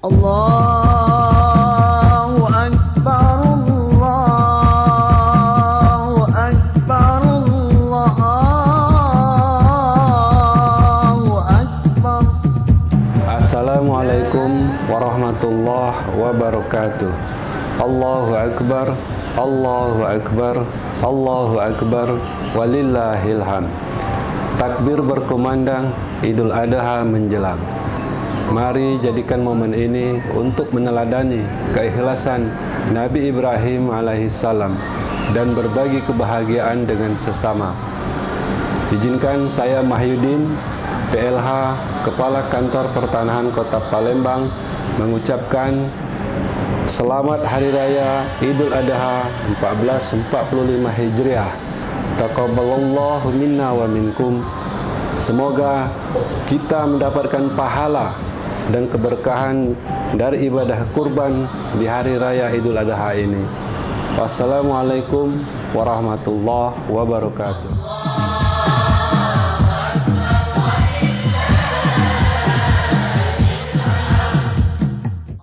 Allahu Akbar, Allahu Akbar, Allahu Akbar. Assalamualaikum warahmatullahi wabarakatuh. Allahu Akbar, Allahu Akbar, Allahu Akbar, walillahil hamd. Takbir berkumandang, Idul Adha menjelang. Mari jadikan momen ini untuk meneladani keikhlasan Nabi Ibrahim alaihissalam dan berbagi kebahagiaan dengan sesama. Izinkan saya Mahyudin, PLH, Kepala Kantor Pertanahan Kota Palembang, mengucapkan Selamat Hari Raya Idul Adha 1445 Hijriah. Taqabbalallahu minna wa minkum. Semoga kita mendapatkan pahala dan keberkahan dari ibadah kurban di Hari Raya Idul Adha ini. Wassalamualaikum warahmatullahi wabarakatuh.